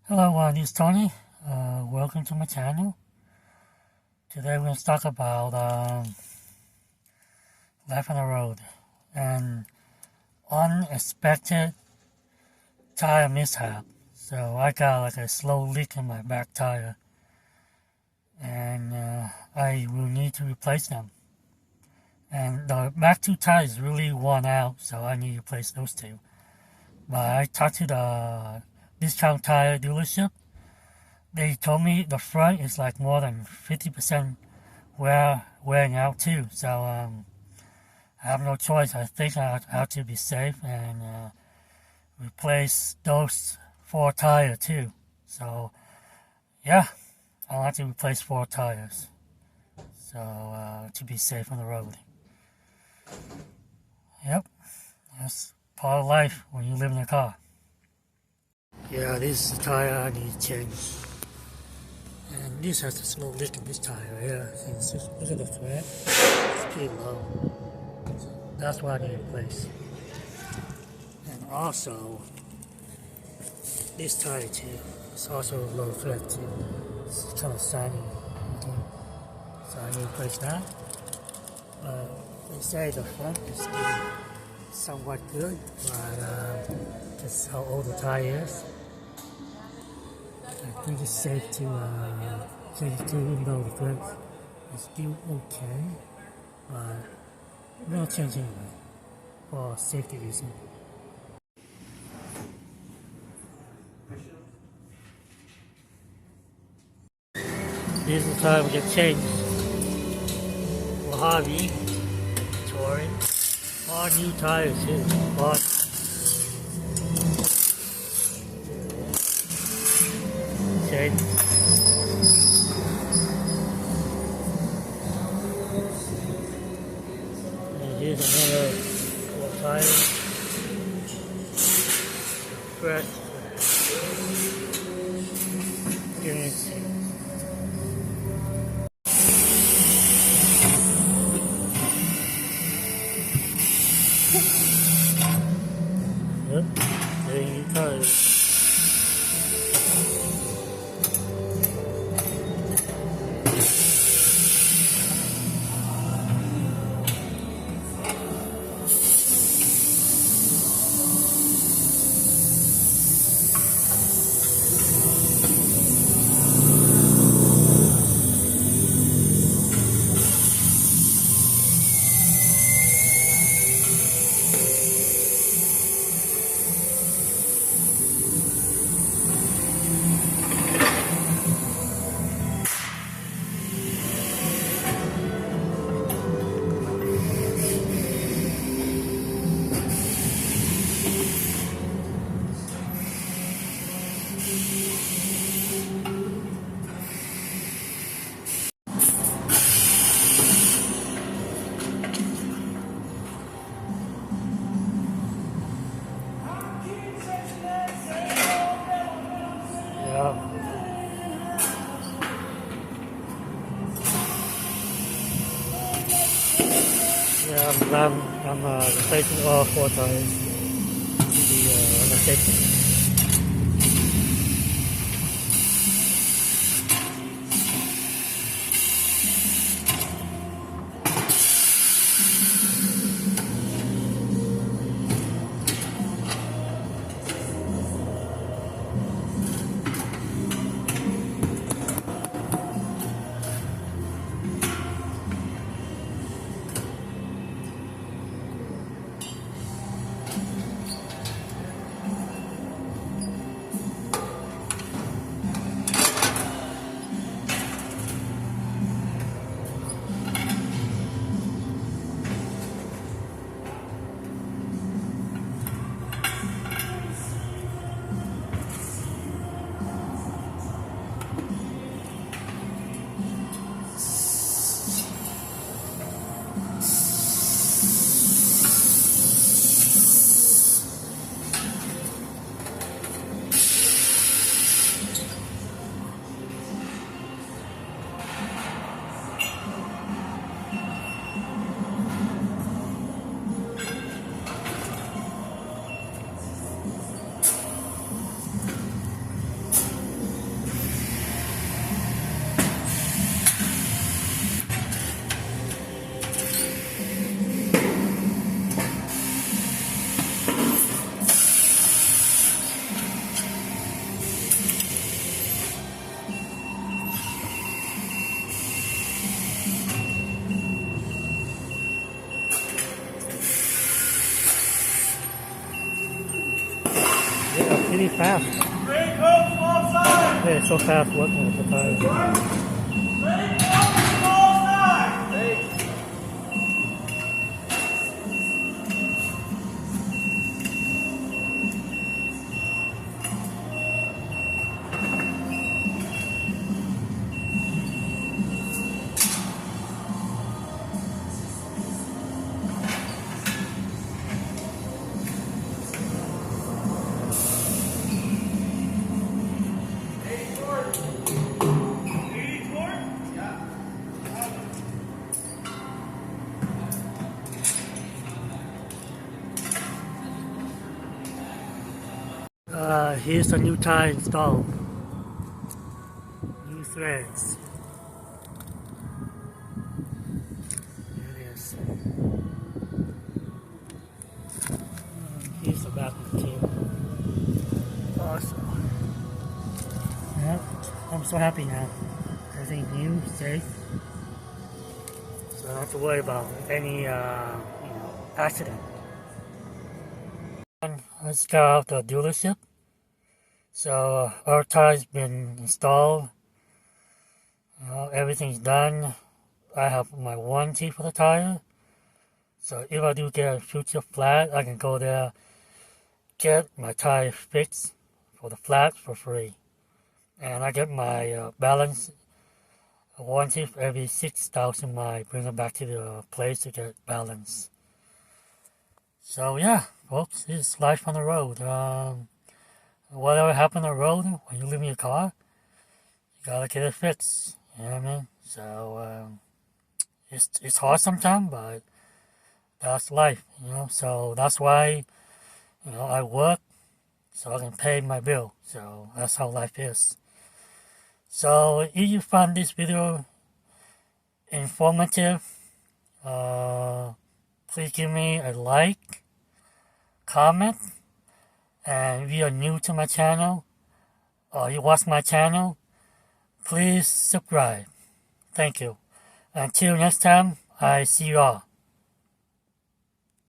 Hello, this is Tony. Welcome to my channel. Today we're going to talk about life on the road and unexpected tire mishap. So I got like a slow leak in my back tire, and I will need to replace them. And the back two tires really worn out, so I need to replace those two. But I talked to the discount tire dealership. They told me the front is like more than 50% wearing out too. So I have no choice. I think I have to be safe and replace those 4 tires too. So yeah, I'll have to replace 4 tires. So to be safe on the road. Yep, that's part of life when you live in a car. Yeah, this is the tire I need to change. And this has a slow leak in this tire here. Look at the thread. It's pretty low. So that's why I need to replace. And also, this tire too. It's also a low thread too. It's kind of shiny. Okay. So I need to replace that. They say the front is still somewhat good, but just how old the tire is. I think it's safe to change it to, even though the thread is still okay, but we're gonna change anyway for safety reasons. This is the time we get changed. Mojave, Touring, all new tires too. Change. And here's another 4 tires. Fresh. Yep, there you go. Yeah, I'm replacing all 4 tires to be on the safety. really fast. Yeah, it's so fast working with the tires. Here's the new tire installed. New threads. There it is. Here's the back material. Awesome. Yep, I'm so happy now. Everything new, safe. So I don't have to worry about any accident. I just got out the dealership. So our tire's been installed. Everything's done. I have my warranty for the tire. So if I do get a future flat, I can go there, get my tire fixed for the flat for free. And I get my balance warranty for every 6,000 miles. Bring it back to the place to get balance. So yeah, folks, it's life on the road. Whatever happened on the road, when you leave your car, you gotta get it fixed. You know what I mean? So it's hard sometimes, but that's life. So that's why I work so I can pay my bill. So that's how life is. So if you found this video informative, please give me a like, comment, and if you are new to my channel or you watch my channel, please subscribe. Thank you. Until next time, I see you all.